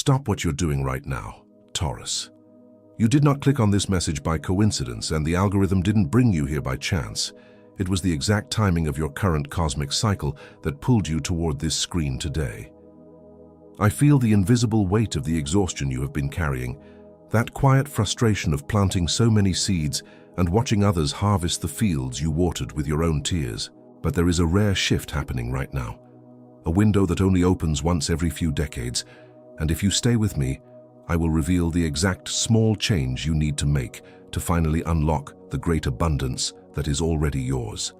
Stop what you're doing right now, Taurus. You did not click on this message by coincidence, and the algorithm didn't bring you here by chance. It was the exact timing of your current cosmic cycle that pulled you toward this screen today. I feel the invisible weight of the exhaustion you have been carrying, that quiet frustration of planting so many seeds and watching others harvest the fields you watered with your own tears. But there is a rare shift happening right now, a window that only opens once every few decades, and if you stay with me, I will reveal the exact small change you need to make to finally unlock the great abundance that is already yours.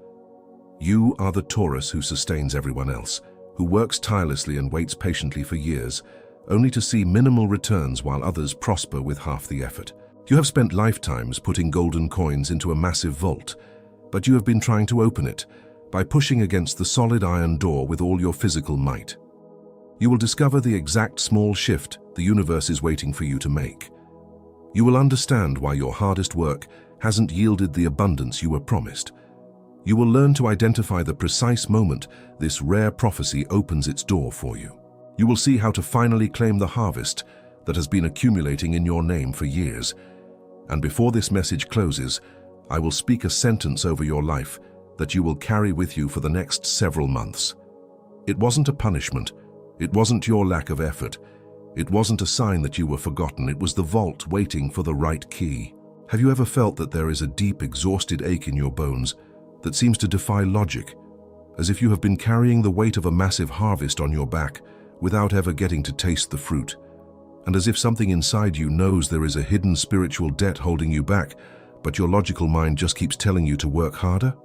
You are the Taurus who sustains everyone else, who works tirelessly and waits patiently for years, only to see minimal returns while others prosper with half the effort. You have spent lifetimes putting golden coins into a massive vault, but you have been trying to open it by pushing against the solid iron door with all your physical might. You will discover the exact small shift the universe is waiting for you to make. You will understand why your hardest work hasn't yielded the abundance you were promised. You will learn to identify the precise moment this rare prophecy opens its door for you. You will see how to finally claim the harvest that has been accumulating in your name for years. And before this message closes, I will speak a sentence over your life that you will carry with you for the next several months. It wasn't a punishment. It wasn't your lack of effort. It wasn't a sign that you were forgotten. It was the vault waiting for the right key. Have you ever felt that there is a deep, exhausted ache in your bones that seems to defy logic, as if you have been carrying the weight of a massive harvest on your back without ever getting to taste the fruit, and as if something inside you knows there is a hidden spiritual debt holding you back, but your logical mind just keeps telling you to work harder?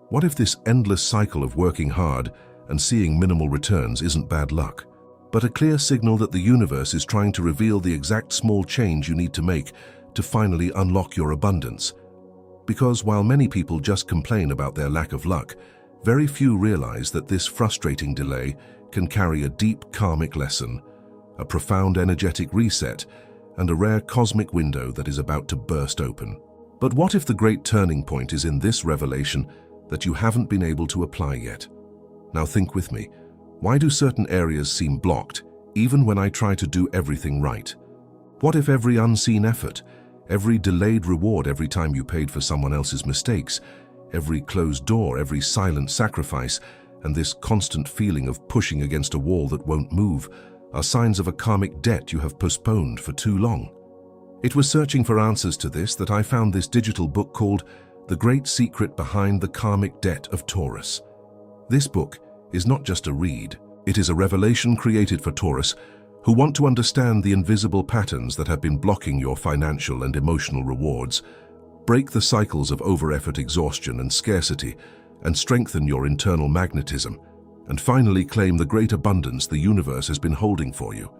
What if this endless cycle of working hard and seeing minimal returns isn't bad luck, but a clear signal that the universe is trying to reveal the exact small change you need to make to finally unlock your abundance? Because while many people just complain about their lack of luck, very few realize that this frustrating delay can carry a deep karmic lesson, a profound energetic reset, and a rare cosmic window that is about to burst open. But what if the great turning point is in this revelation that you haven't been able to apply yet? Now think with me. Why do certain areas seem blocked, even when I try to do everything right? What if every unseen effort, every delayed reward every time you paid for someone else's mistakes, every closed door, every silent sacrifice, and this constant feeling of pushing against a wall that won't move are signs of a karmic debt you have postponed for too long? It was searching for answers to this that I found this digital book called The Great Secret Behind the Karmic Debt of Taurus. This book is not just a read, it is a revelation created for Taurus who want to understand the invisible patterns that have been blocking your financial and emotional rewards, break the cycles of over-effort, exhaustion, and scarcity, and strengthen your internal magnetism, and finally claim the great abundance the universe has been holding for you.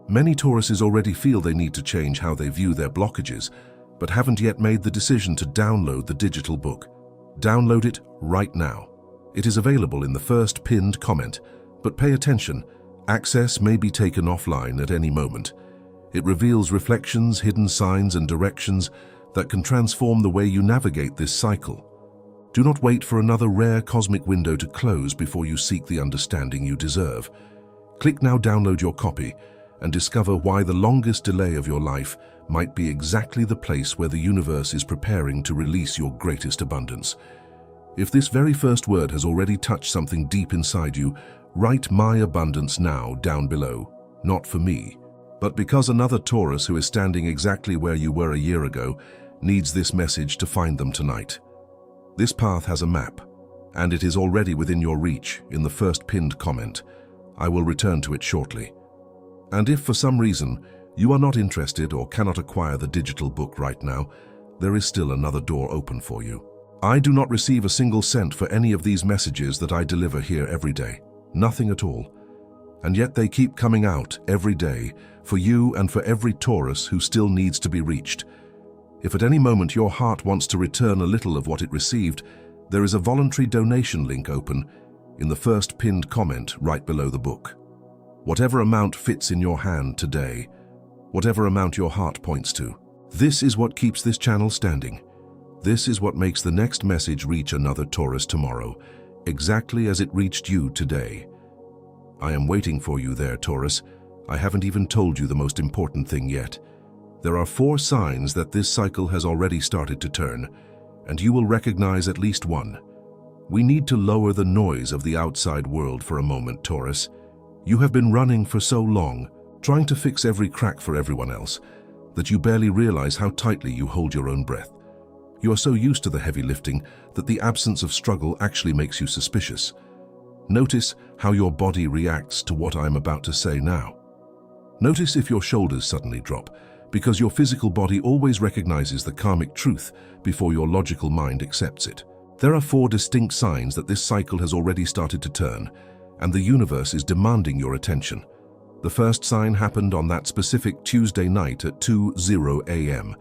Many Tauruses already feel they need to change how they view their blockages, but haven't yet made the decision to download the digital book. Download it right now. It is available in the first pinned comment, but pay attention, access may be taken offline at any moment. It reveals reflections, hidden signs, and directions that can transform the way you navigate this cycle. Do not wait for another rare cosmic window to close before you seek the understanding you deserve. Click now, download your copy, and discover why the longest delay of your life might be exactly the place where the universe is preparing to release your greatest abundance. If this very first word has already touched something deep inside you, write "My abundance" now down below, not for me, but because another Taurus who is standing exactly where you were a year ago needs this message to find them tonight. This path has a map, and it is already within your reach in the first pinned comment. I will return to it shortly. And if for some reason you are not interested or cannot acquire the digital book right now, there is still another door open for you. I do not receive a single cent for any of these messages that I deliver here every day. Nothing at all. And yet they keep coming out every day for you and for every Taurus who still needs to be reached. If at any moment your heart wants to return a little of what it received, there is a voluntary donation link open in the first pinned comment right below the book. Whatever amount fits in your hand today, whatever amount your heart points to, this is what keeps this channel standing. This is what makes the next message reach another Taurus tomorrow, exactly as it reached you today. I am waiting for you there, Taurus, I haven't even told you the most important thing yet. There are 4 signs that this cycle has already started to turn, and you will recognize at least one. We need to lower the noise of the outside world for a moment, Taurus. You have been running for so long, trying to fix every crack for everyone else, that you barely realize how tightly you hold your own breath. You are so used to the heavy lifting that the absence of struggle actually makes you suspicious. Notice how your body reacts to what I am about to say now. Notice if your shoulders suddenly drop, because your physical body always recognizes the karmic truth before your logical mind accepts it. There are 4 distinct signs that this cycle has already started to turn, and the universe is demanding your attention. The first sign happened on that specific Tuesday night at 2:00 a.m.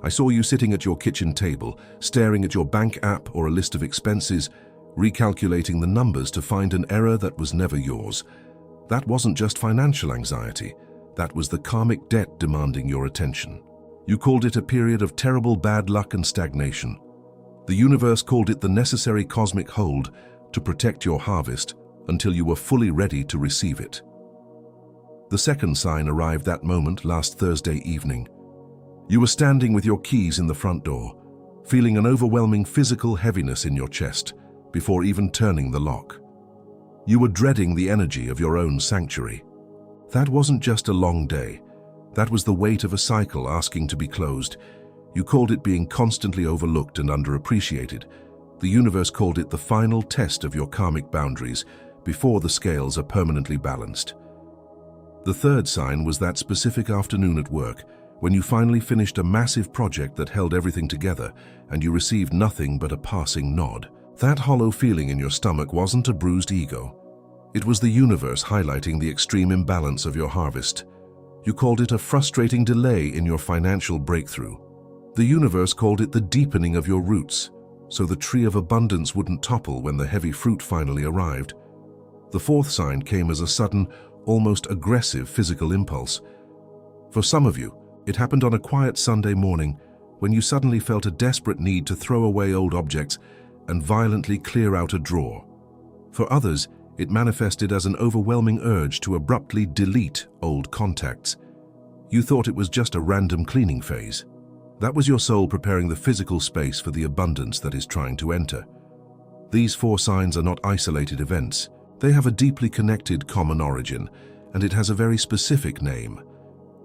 I saw you sitting at your kitchen table, staring at your bank app or a list of expenses, recalculating the numbers to find an error that was never yours. That wasn't just financial anxiety. That was the karmic debt demanding your attention. You called it a period of terrible bad luck and stagnation. The universe called it the necessary cosmic hold to protect your harvest until you were fully ready to receive it. The second sign arrived that moment last Thursday evening. You were standing with your keys in the front door, feeling an overwhelming physical heaviness in your chest before even turning the lock. You were dreading the energy of your own sanctuary. That wasn't just a long day. That was the weight of a cycle asking to be closed. You called it being constantly overlooked and underappreciated. The universe called it the final test of your karmic boundaries before the scales are permanently balanced. The third sign was that specific afternoon at work when you finally finished a massive project that held everything together and you received nothing but a passing nod. That hollow feeling in your stomach wasn't a bruised ego. It was the universe highlighting the extreme imbalance of your harvest. You called it a frustrating delay in your financial breakthrough. The universe called it the deepening of your roots, so the tree of abundance wouldn't topple when the heavy fruit finally arrived. The fourth sign came as a sudden, almost aggressive physical impulse. For some of you, it happened on a quiet Sunday morning when you suddenly felt a desperate need to throw away old objects and violently clear out a drawer. For others, it manifested as an overwhelming urge to abruptly delete old contacts. You thought it was just a random cleaning phase. That was your soul preparing the physical space for the abundance that is trying to enter. These 4 signs are not isolated events. They have a deeply connected common origin, and it has a very specific name.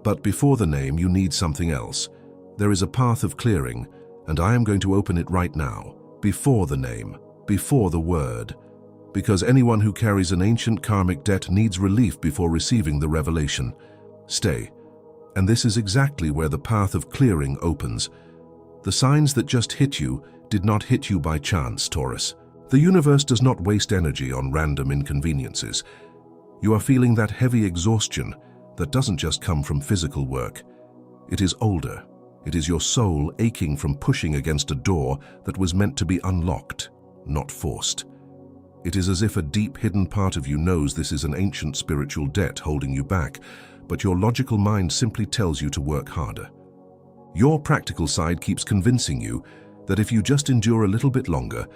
But before the name, you need something else. There is a path of clearing, and I am going to open it right now. Before the name, before the word. Because anyone who carries an ancient karmic debt needs relief before receiving the revelation. Stay. And this is exactly where the path of clearing opens. The signs that just hit you did not hit you by chance, Taurus. The universe does not waste energy on random inconveniences. You are feeling that heavy exhaustion that doesn't just come from physical work. It is older. It is your soul aching from pushing against a door that was meant to be unlocked, not forced. It is as if a deep hidden part of you knows this is an ancient spiritual debt holding you back, but your logical mind simply tells you to work harder. Your practical side keeps convincing you that if you just endure a little bit longer,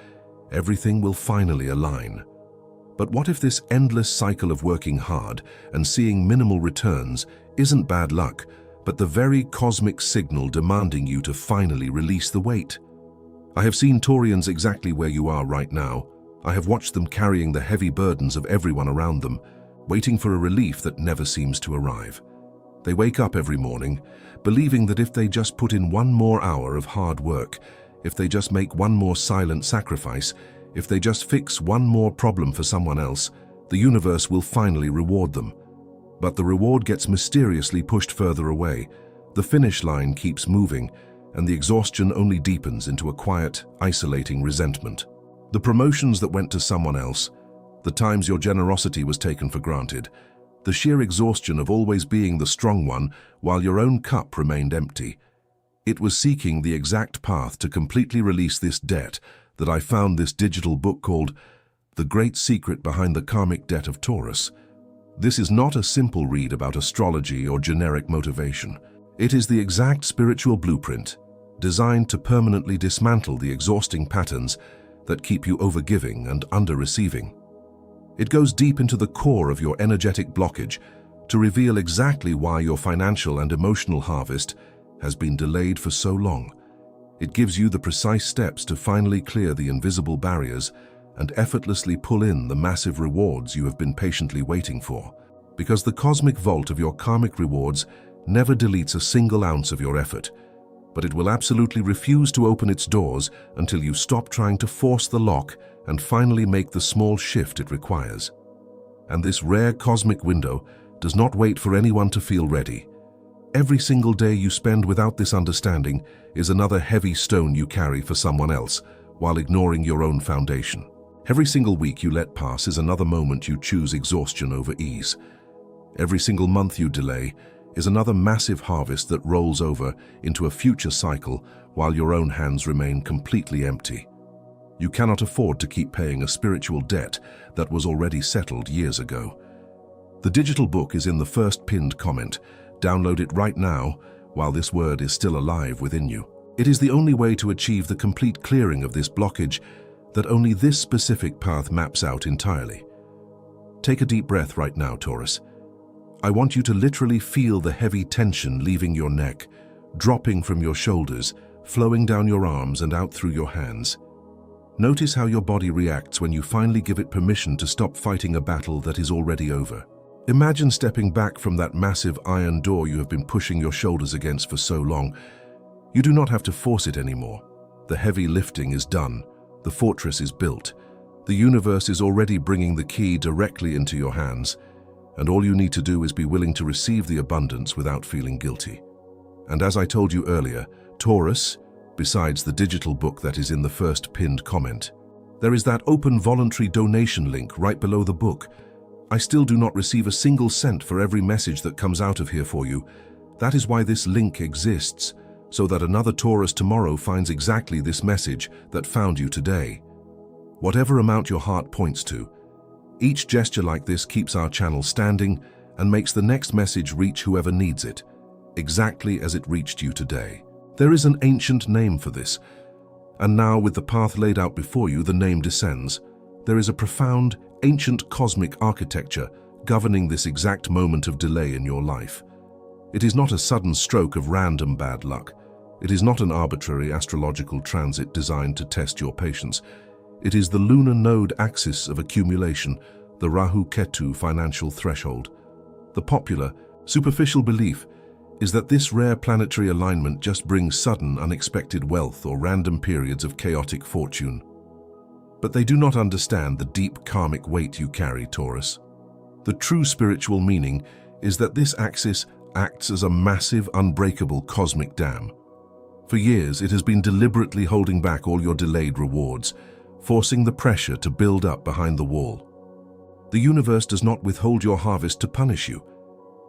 everything will finally align. But what if this endless cycle of working hard and seeing minimal returns isn't bad luck, but the very cosmic signal demanding you to finally release the weight? I have seen Taurians exactly where you are right now. I have watched them carrying the heavy burdens of everyone around them, waiting for a relief that never seems to arrive. They wake up every morning, believing that if they just put in one more hour of hard work, if they just make one more silent sacrifice, if they just fix one more problem for someone else, the universe will finally reward them. But the reward gets mysteriously pushed further away. The finish line keeps moving, and the exhaustion only deepens into a quiet, isolating resentment. The promotions that went to someone else, the times your generosity was taken for granted, the sheer exhaustion of always being the strong one while your own cup remained empty. It was seeking the exact path to completely release this debt that I found this digital book called The Great Secret Behind the Karmic Debt of Taurus. This is not a simple read about astrology or generic motivation. It is the exact spiritual blueprint, designed to permanently dismantle the exhausting patterns that keep you overgiving and under-receiving. It goes deep into the core of your energetic blockage, to reveal exactly why your financial and emotional harvest has been delayed for so long. It gives you the precise steps to finally clear the invisible barriers and effortlessly pull in the massive rewards you have been patiently waiting for. Because the cosmic vault of your karmic rewards never deletes a single ounce of your effort, but it will absolutely refuse to open its doors until you stop trying to force the lock and finally make the small shift it requires. And this rare cosmic window does not wait for anyone to feel ready. Every single day you spend without this understanding is another heavy stone you carry for someone else while ignoring your own foundation. Every single week you let pass is another moment you choose exhaustion over ease. Every single month you delay is another massive harvest that rolls over into a future cycle while your own hands remain completely empty. You cannot afford to keep paying a spiritual debt that was already settled years ago. The digital book is in the first pinned comment. Download it right now while this word is still alive within you. It is the only way to achieve the complete clearing of this blockage that only this specific path maps out entirely. Take a deep breath right now, Taurus. I want you to literally feel the heavy tension leaving your neck, dropping from your shoulders, flowing down your arms and out through your hands. Notice how your body reacts when you finally give it permission to stop fighting a battle that is already over. Imagine stepping back from that massive iron door you have been pushing your shoulders against for so long. You do not have to force it anymore. The heavy lifting is done. The fortress is built. The universe is already bringing the key directly into your hands, and all you need to do is be willing to receive the abundance without feeling guilty. And as I told you earlier, Taurus, besides the digital book that is in the first pinned comment, there is that open voluntary donation link right below the book. I still do not receive a single cent for every message that comes out of here for you. That is why this link exists, so that another Taurus tomorrow finds exactly this message that found you today. Whatever amount your heart points to, each gesture like this keeps our channel standing and makes the next message reach whoever needs it, exactly as it reached you today. There is an ancient name for this, and now with the path laid out before you, the name descends. There is a profound, ancient cosmic architecture governing this exact moment of delay in your life. It is not a sudden stroke of random bad luck. It is not an arbitrary astrological transit designed to test your patience. It is the lunar node axis of accumulation, the Rahu-Ketu financial threshold. The popular, superficial belief is that this rare planetary alignment just brings sudden, unexpected wealth or random periods of chaotic fortune. But they do not understand the deep karmic weight you carry, Taurus. The true spiritual meaning is that this axis acts as a massive, unbreakable cosmic dam. For years, it has been deliberately holding back all your delayed rewards, forcing the pressure to build up behind the wall. The universe does not withhold your harvest to punish you.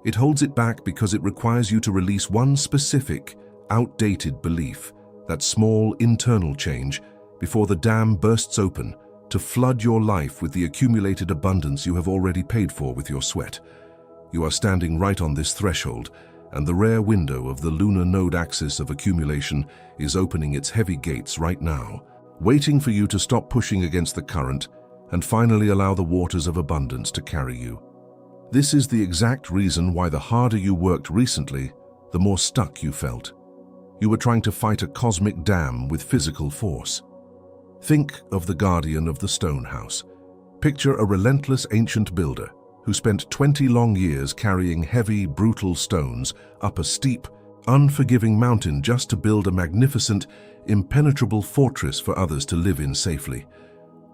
It holds it back because it requires you to release one specific, outdated belief, that small internal change, before the dam bursts open to flood your life with the accumulated abundance you have already paid for with your sweat. You are standing right on this threshold, and the rare window of the lunar node axis of accumulation is opening its heavy gates right now, waiting for you to stop pushing against the current and finally allow the waters of abundance to carry you. This is the exact reason why the harder you worked recently, the more stuck you felt. You were trying to fight a cosmic dam with physical force. Think of the guardian of the stone house. Picture a relentless ancient builder who spent 20 long years carrying heavy, brutal stones up a steep, unforgiving mountain just to build a magnificent, impenetrable fortress for others to live in safely.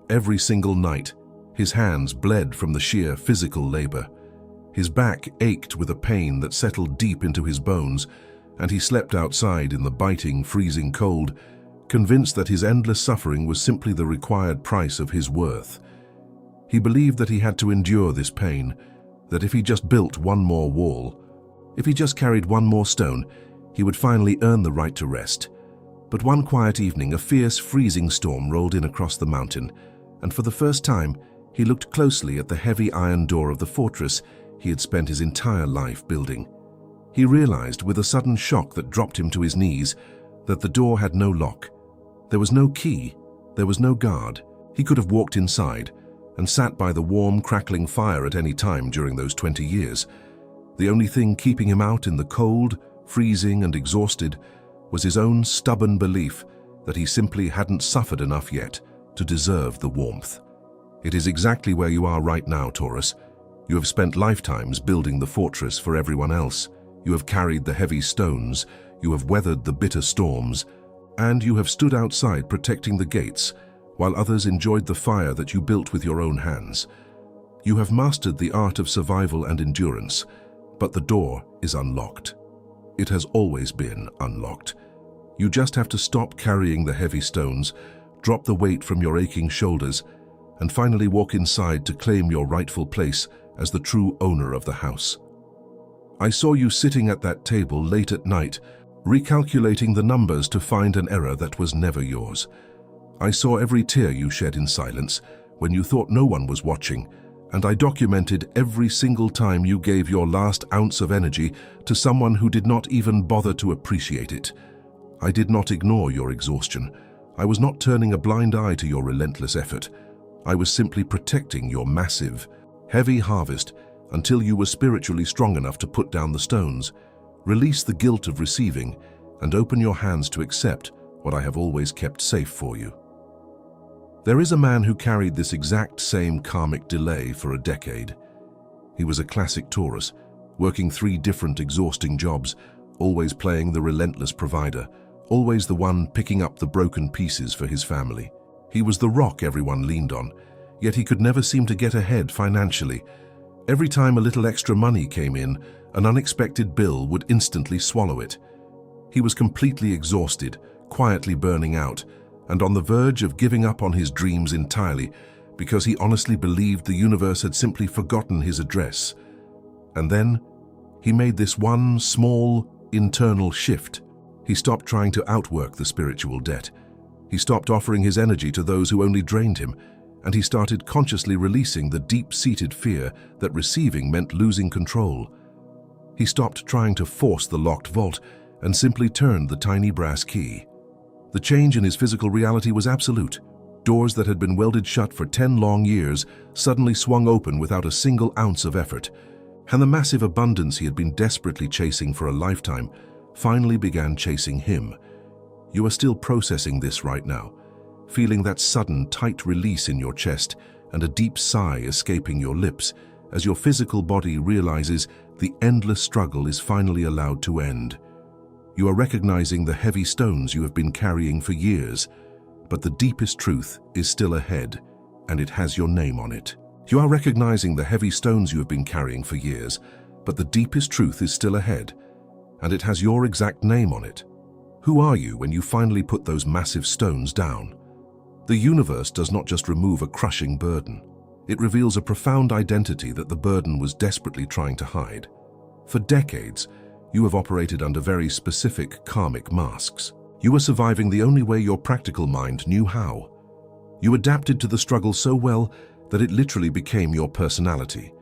Every single night, his hands bled from the sheer physical labor. His back ached with a pain that settled deep into his bones, and he slept outside in the biting, freezing cold, convinced that his endless suffering was simply the required price of his worth. He believed that he had to endure this pain, that if he just built one more wall, if he just carried one more stone, he would finally earn the right to rest. But one quiet evening, a fierce, freezing storm rolled in across the mountain, and for the first time, he looked closely at the heavy iron door of the fortress he had spent his entire life building. He realized with a sudden shock that dropped him to his knees that the door had no lock. There was no key, there was no guard. He could have walked inside and sat by the warm, crackling fire at any time during those 20 years. The only thing keeping him out in the cold, freezing and exhausted was his own stubborn belief that he simply hadn't suffered enough yet to deserve the warmth. It is exactly where you are right now, Taurus. You have spent lifetimes building the fortress for everyone else. You have carried the heavy stones, you have weathered the bitter storms, and you have stood outside protecting the gates while others enjoyed the fire that you built with your own hands. You have mastered the art of survival and endurance, but the door is unlocked. It has always been unlocked. You just have to stop carrying the heavy stones, drop the weight from your aching shoulders, and finally walk inside to claim your rightful place as the true owner of the house. I saw you sitting at that table late at night, recalculating the numbers to find an error that was never yours. I saw every tear you shed in silence when you thought no one was watching, and I documented every single time you gave your last ounce of energy to someone who did not even bother to appreciate it. I did not ignore your exhaustion. I was not turning a blind eye to your relentless effort. I was simply protecting your massive, heavy harvest until you were spiritually strong enough to put down the stones, release the guilt of receiving, and open your hands to accept what I have always kept safe for you. There is a man who carried this exact same karmic delay for a decade. He was a classic Taurus, working 3 different exhausting jobs, always playing the relentless provider, always the one picking up the broken pieces for his family. He was the rock everyone leaned on, yet he could never seem to get ahead financially. Every time a little extra money came in, an unexpected bill would instantly swallow it. He was completely exhausted, quietly burning out, and on the verge of giving up on his dreams entirely because he honestly believed the universe had simply forgotten his address. And then, he made this one small, internal shift. He stopped trying to outwork the spiritual debt. He stopped offering his energy to those who only drained him, and he started consciously releasing the deep-seated fear that receiving meant losing control. He stopped trying to force the locked vault and simply turned the tiny brass key. The change in his physical reality was absolute. Doors that had been welded shut for 10 long years suddenly swung open without a single ounce of effort, and the massive abundance he had been desperately chasing for a lifetime finally began chasing him. You are still processing this right now, feeling that sudden, tight release in your chest and a deep sigh escaping your lips as your physical body realizes the endless struggle is finally allowed to end. You are recognizing the heavy stones you have been carrying for years, but the deepest truth is still ahead, and it has your name on it. You are recognizing the heavy stones you have been carrying for years, but the deepest truth is still ahead, and it has your exact name on it. Who are you when you finally put those massive stones down? The universe does not just remove a crushing burden. It reveals a profound identity that the burden was desperately trying to hide. For decades, you have operated under very specific karmic masks. You were surviving the only way your practical mind knew how. You adapted to the struggle so well that it literally became your personality.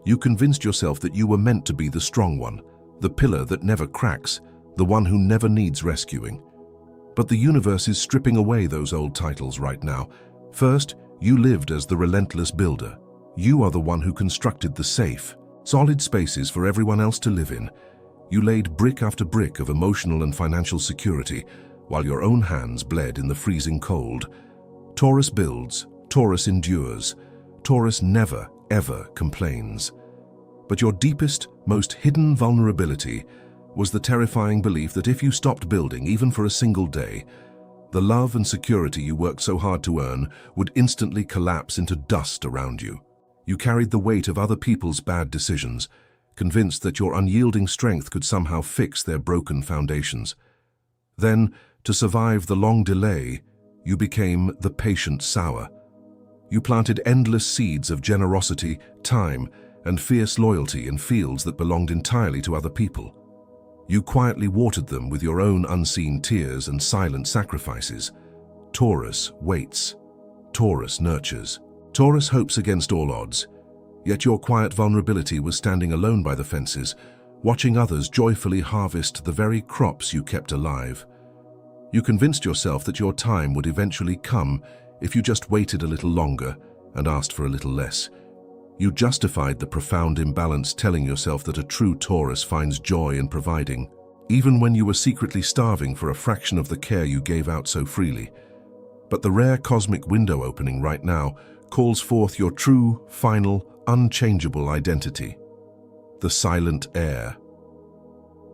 You convinced yourself that you were meant to be the strong one, the pillar that never cracks, the one who never needs rescuing. But the universe is stripping away those old titles right now. First, you lived as the relentless builder. You are the one who constructed the safe, solid spaces for everyone else to live in. You laid brick after brick of emotional and financial security, while your own hands bled in the freezing cold. Taurus builds, Taurus endures. Taurus never, ever complains. But your deepest, most hidden vulnerability was the terrifying belief that if you stopped building, even for a single day, the love and security you worked so hard to earn would instantly collapse into dust around you. You carried the weight of other people's bad decisions, convinced that your unyielding strength could somehow fix their broken foundations. Then, to survive the long delay, you became the patient sower. You planted endless seeds of generosity, time, and fierce loyalty in fields that belonged entirely to other people. You quietly watered them with your own unseen tears and silent sacrifices. Taurus waits. Taurus nurtures. Taurus hopes against all odds. Yet your quiet vulnerability was standing alone by the fences, watching others joyfully harvest the very crops you kept alive. You convinced yourself that your time would eventually come if you just waited a little longer and asked for a little less. You justified the profound imbalance, telling yourself that a true Taurus finds joy in providing, even when you were secretly starving for a fraction of the care you gave out so freely. But the rare cosmic window opening right now calls forth your true, final, unchangeable identity. The silent heir.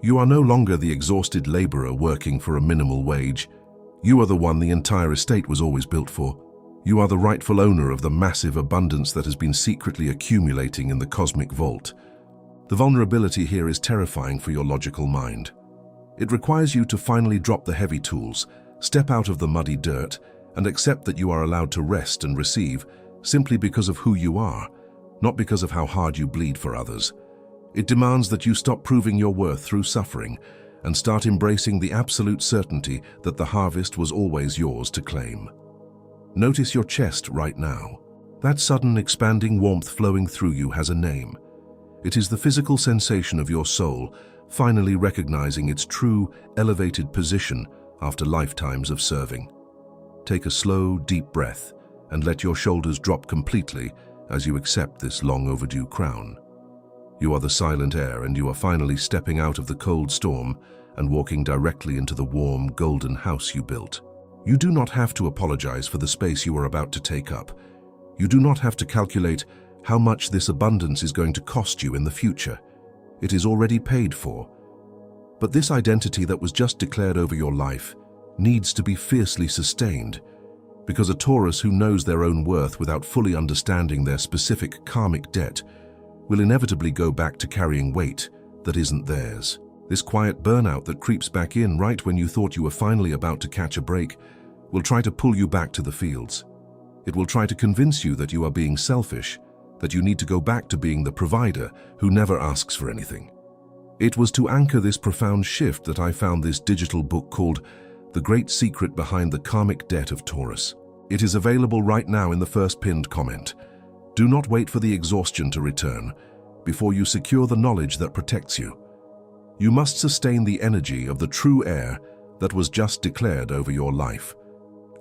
You are no longer the exhausted laborer working for a minimal wage. You are the one the entire estate was always built for. You are the rightful owner of the massive abundance that has been secretly accumulating in the cosmic vault. The vulnerability here is terrifying for your logical mind. It requires you to finally drop the heavy tools, step out of the muddy dirt, and accept that you are allowed to rest and receive simply because of who you are, not because of how hard you bleed for others. It demands that you stop proving your worth through suffering and start embracing the absolute certainty that the harvest was always yours to claim. Notice your chest right now. That sudden expanding warmth flowing through you has a name. It is the physical sensation of your soul finally recognizing its true, elevated position after lifetimes of serving. Take a slow, deep breath and let your shoulders drop completely as you accept this long overdue crown. You are the silent heir, and you are finally stepping out of the cold storm and walking directly into the warm, golden house you built. You do not have to apologize for the space you are about to take up. You do not have to calculate how much this abundance is going to cost you in the future. It is already paid for. But this identity that was just declared over your life needs to be fiercely sustained, because a Taurus who knows their own worth without fully understanding their specific karmic debt will inevitably go back to carrying weight that isn't theirs. This quiet burnout that creeps back in right when you thought you were finally about to catch a break will try to pull you back to the fields. It will try to convince you that you are being selfish, that you need to go back to being the provider who never asks for anything. It was to anchor this profound shift that I found this digital book called The Great Secret Behind the Karmic Debt of Taurus. It is available right now in the first pinned comment. Do not wait for the exhaustion to return before you secure the knowledge that protects you. You must sustain the energy of the true heir that was just declared over your life.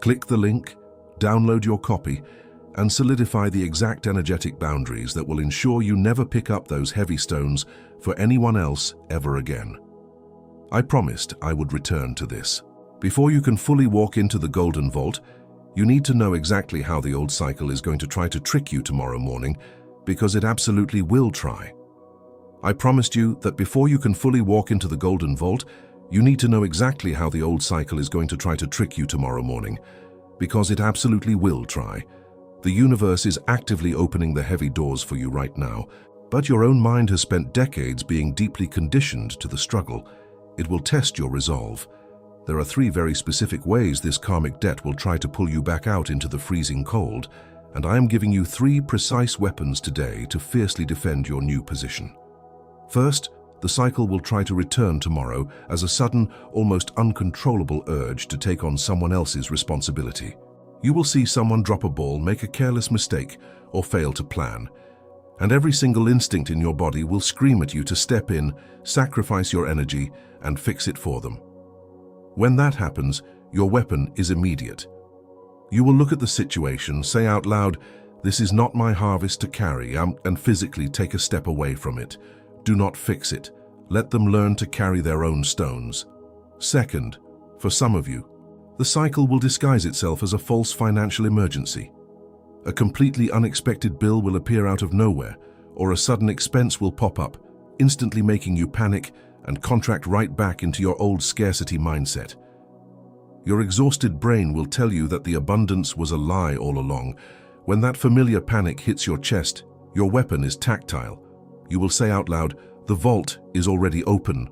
Click the link, download your copy, and solidify the exact energetic boundaries that will ensure you never pick up those heavy stones for anyone else ever again. I promised I would return to this. Before you can fully walk into the golden vault, you need to know exactly how the old cycle is going to try to trick you tomorrow morning, because it absolutely will try. I promised you that before you can fully walk into the golden vault, you need to know exactly how the old cycle is going to try to trick you tomorrow morning, because it absolutely will try. The universe is actively opening the heavy doors for you right now, but your own mind has spent decades being deeply conditioned to the struggle. It will test your resolve. There are 3 very specific ways this karmic debt will try to pull you back out into the freezing cold, and I am giving you 3 precise weapons today to fiercely defend your new position. First, the cycle will try to return tomorrow as a sudden, almost uncontrollable urge to take on someone else's responsibility. You will see someone drop a ball, make a careless mistake, or fail to plan, and every single instinct in your body will scream at you to step in, sacrifice your energy, and fix it for them. When that happens, your weapon is immediate. You will look at the situation, say out loud, "This is not my harvest to carry," and physically take a step away from it. Do not fix it. Let them learn to carry their own stones. Second, for some of you, the cycle will disguise itself as a false financial emergency. A completely unexpected bill will appear out of nowhere, or a sudden expense will pop up, instantly making you panic and contract right back into your old scarcity mindset. Your exhausted brain will tell you that the abundance was a lie all along. When that familiar panic hits your chest, your weapon is tactile. You will say out loud, "The vault is already open,"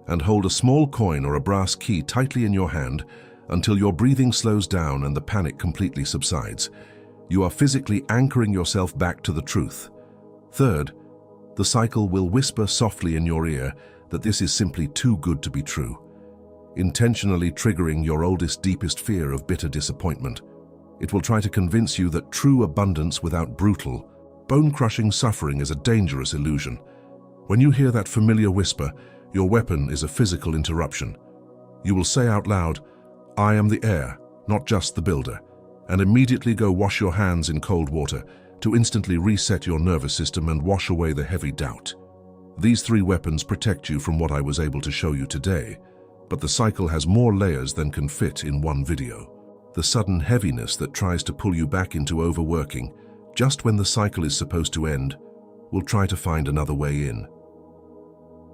and hold a small coin or a brass key tightly in your hand until your breathing slows down and the panic completely subsides. You are physically anchoring yourself back to the truth. Third, the cycle will whisper softly in your ear that this is simply too good to be true, intentionally triggering your oldest, deepest fear of bitter disappointment. It will try to convince you that true abundance without brutal, bone-crushing suffering is a dangerous illusion. When you hear that familiar whisper, your weapon is a physical interruption. You will say out loud, "I am the heir, not just the builder," and immediately go wash your hands in cold water, to instantly reset your nervous system and wash away the heavy doubt. These 3 weapons protect you from what I was able to show you today, but the cycle has more layers than can fit in one video. The sudden heaviness that tries to pull you back into overworking, just when the cycle is supposed to end, will try to find another way in.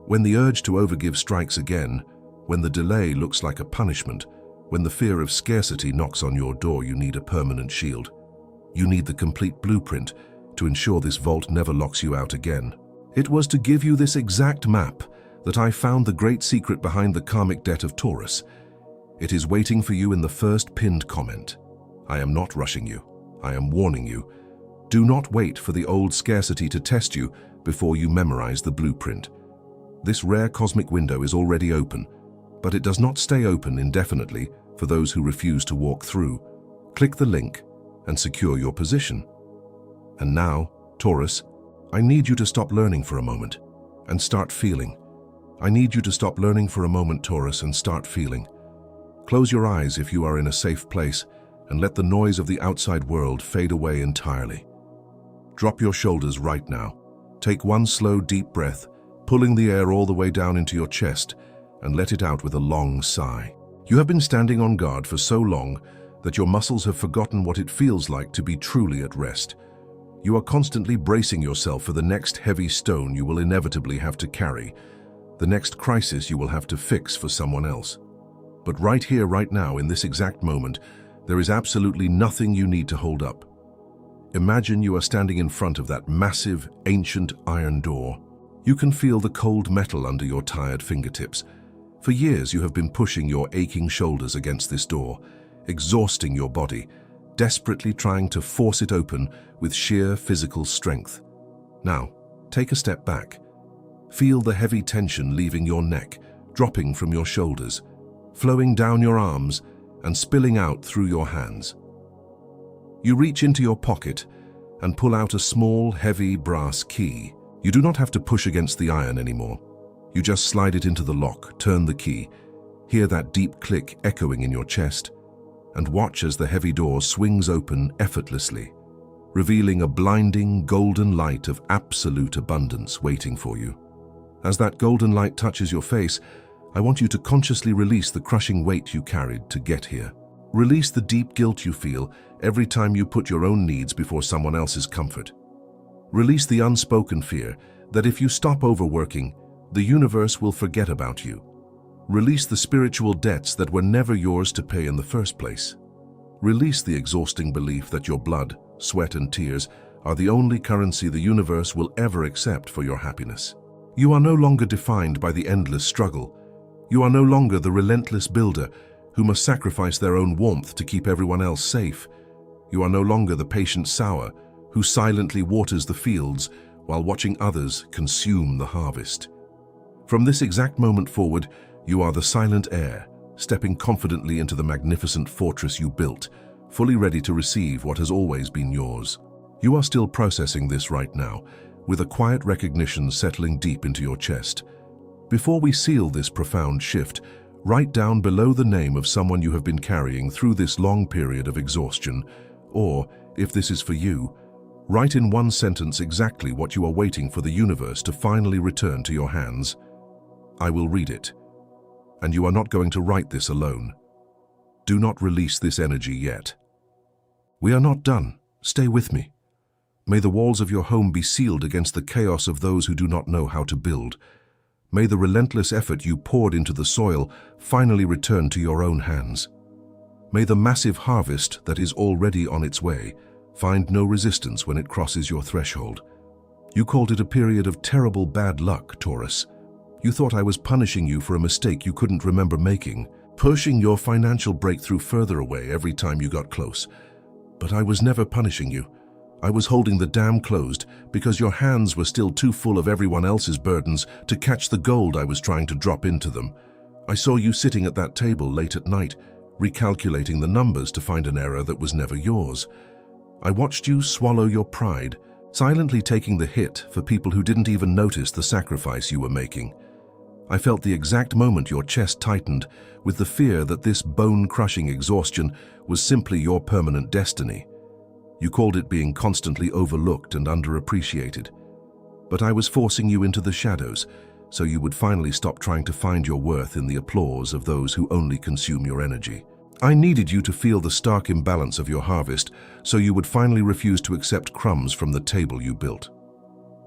When the urge to overgive strikes again, when the delay looks like a punishment, when the fear of scarcity knocks on your door, you need a permanent shield. You need the complete blueprint to ensure this vault never locks you out again. It was to give you this exact map that I found the great secret behind the karmic debt of Taurus. It is waiting for you in the first pinned comment. I am not rushing you. I am warning you. Do not wait for the old scarcity to test you before you memorize the blueprint. This rare cosmic window is already open, but it does not stay open indefinitely for those who refuse to walk through. Click the link and secure your position. And now, Taurus, I need you to stop learning for a moment and start feeling. I need you to stop learning for a moment, Taurus, and start feeling. Close your eyes if you are in a safe place and let the noise of the outside world fade away entirely. Drop your shoulders right now. Take one slow, deep breath, pulling the air all the way down into your chest, and let it out with a long sigh. You have been standing on guard for so long that your muscles have forgotten what it feels like to be truly at rest. You are constantly bracing yourself for the next heavy stone you will inevitably have to carry, the next crisis you will have to fix for someone else. But right here, right now, in this exact moment, there is absolutely nothing you need to hold up. Imagine you are standing in front of that massive, ancient iron door. You can feel the cold metal under your tired fingertips. For years, you have been pushing your aching shoulders against this door, exhausting your body, desperately trying to force it open with sheer physical strength. Now, take a step back. Feel the heavy tension leaving your neck, dropping from your shoulders, flowing down your arms and spilling out through your hands. You reach into your pocket and pull out a small, heavy brass key. You do not have to push against the iron anymore. You just slide it into the lock, turn the key, hear that deep click echoing in your chest, and watch as the heavy door swings open effortlessly, revealing a blinding golden light of absolute abundance waiting for you. As that golden light touches your face, I want you to consciously release the crushing weight you carried to get here. Release the deep guilt you feel every time you put your own needs before someone else's comfort. Release the unspoken fear that if you stop overworking, the universe will forget about you. Release the spiritual debts that were never yours to pay in the first place. Release the exhausting belief that your blood, sweat, and tears are the only currency the universe will ever accept for your happiness. You are no longer defined by the endless struggle. You are no longer the relentless builder who must sacrifice their own warmth to keep everyone else safe. You are no longer the patient sower who silently waters the fields while watching others consume the harvest. From this exact moment forward, you are the silent heir, stepping confidently into the magnificent fortress you built, fully ready to receive what has always been yours. You are still processing this right now, with a quiet recognition settling deep into your chest. Before we seal this profound shift, write down below the name of someone you have been carrying through this long period of exhaustion, or, if this is for you, write in one sentence exactly what you are waiting for the universe to finally return to your hands. I will read it. And you are not going to write this alone. Do not release this energy yet. We are not done. Stay with me. May the walls of your home be sealed against the chaos of those who do not know how to build. May the relentless effort you poured into the soil finally return to your own hands. May the massive harvest that is already on its way find no resistance when it crosses your threshold. You called it a period of terrible bad luck, Taurus. You thought I was punishing you for a mistake you couldn't remember making, pushing your financial breakthrough further away every time you got close. But I was never punishing you. I was holding the dam closed because your hands were still too full of everyone else's burdens to catch the gold I was trying to drop into them. I saw you sitting at that table late at night, recalculating the numbers to find an error that was never yours. I watched you swallow your pride, silently taking the hit for people who didn't even notice the sacrifice you were making. I felt the exact moment your chest tightened with the fear that this bone-crushing exhaustion was simply your permanent destiny. You called it being constantly overlooked and underappreciated. But I was forcing you into the shadows, so you would finally stop trying to find your worth in the applause of those who only consume your energy. I needed you to feel the stark imbalance of your harvest, so you would finally refuse to accept crumbs from the table you built.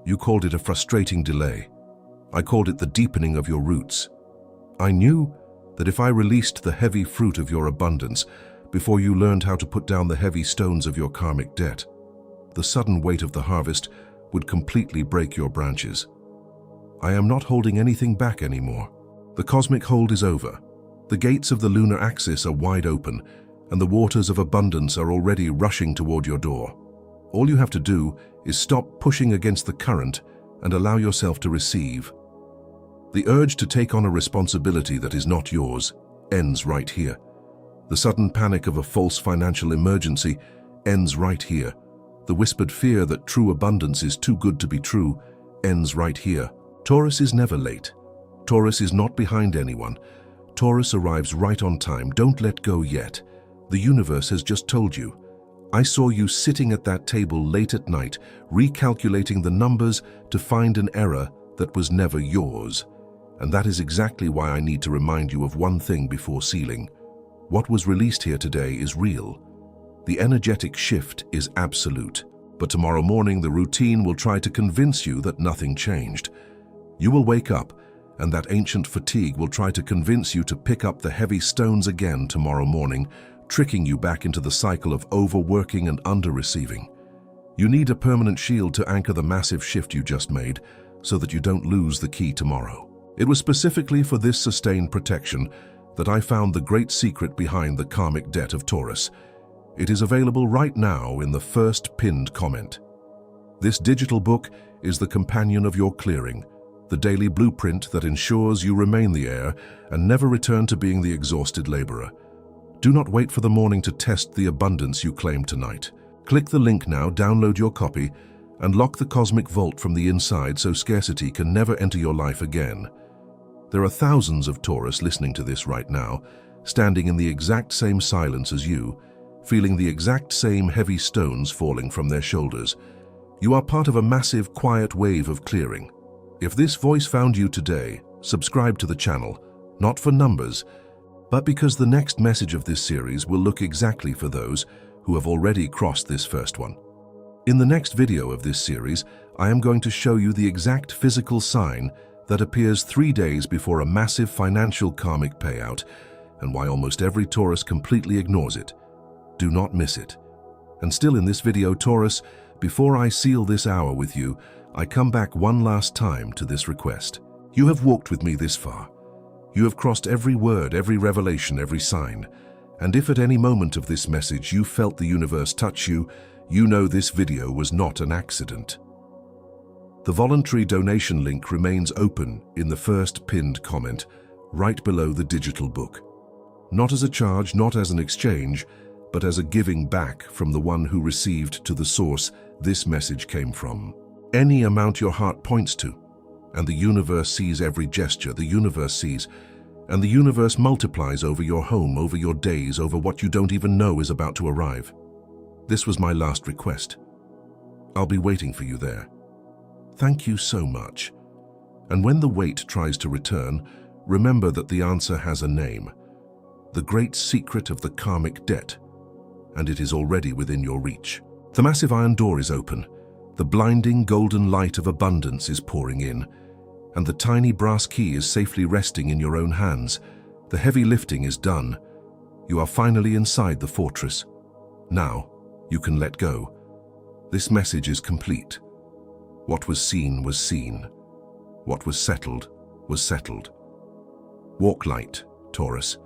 You called it a frustrating delay. I called it the deepening of your roots. I knew that if I released the heavy fruit of your abundance before you learned how to put down the heavy stones of your karmic debt, the sudden weight of the harvest would completely break your branches. I am not holding anything back anymore. The cosmic hold is over. The gates of the lunar axis are wide open, and the waters of abundance are already rushing toward your door. All you have to do is stop pushing against the current and allow yourself to receive. The urge to take on a responsibility that is not yours ends right here. The sudden panic of a false financial emergency ends right here. The whispered fear that true abundance is too good to be true ends right here. Taurus is never late. Taurus is not behind anyone. Taurus arrives right on time. Don't let go yet. The universe has just told you. I saw you sitting at that table late at night, recalculating the numbers to find an error that was never yours. And that is exactly why I need to remind you of one thing before sealing. What was released here today is real. The energetic shift is absolute. But tomorrow morning, the routine will try to convince you that nothing changed. You will wake up, and that ancient fatigue will try to convince you to pick up the heavy stones again tomorrow morning, tricking you back into the cycle of overworking and under-receiving. You need a permanent shield to anchor the massive shift you just made so that you don't lose the key tomorrow. It was specifically for this sustained protection that I found the great secret behind the karmic debt of Taurus. It is available right now in the first pinned comment. This digital book is the companion of your clearing, the daily blueprint that ensures you remain the heir and never return to being the exhausted laborer. Do not wait for the morning to test the abundance you claim tonight. Click the link now, download your copy, and lock the cosmic vault from the inside so scarcity can never enter your life again. There are thousands of Taurus listening to this right now, standing in the exact same silence as you, feeling the exact same heavy stones falling from their shoulders. You are part of a massive, quiet wave of clearing. If this voice found you today, subscribe to the channel, not for numbers, but because the next message of this series will look exactly for those who have already crossed this first one. In the next video of this series, I am going to show you the exact physical sign that appears 3 days before a massive financial karmic payout, and why almost every Taurus completely ignores it. Do not miss it. And still in this video, Taurus, before I seal this hour with you, I come back one last time to this request. You have walked with me this far. You have crossed every word, every revelation, every sign. And if at any moment of this message you felt the universe touch you, you know this video was not an accident. The voluntary donation link remains open in the first pinned comment, right below the digital book. Not as a charge, not as an exchange, but as a giving back from the one who received to the source this message came from. Any amount your heart points to, and the universe sees every gesture the universe sees, and the universe multiplies over your home, over your days, over what you don't even know is about to arrive. This was my last request. I'll be waiting for you there. Thank you so much. And when the wait tries to return, remember that the answer has a name. The great secret of the karmic debt. And it is already within your reach. The massive iron door is open. The blinding golden light of abundance is pouring in. And the tiny brass key is safely resting in your own hands. The heavy lifting is done. You are finally inside the fortress. Now, you can let go. This message is complete. What was seen was seen. What was settled was settled. Walk light, Taurus.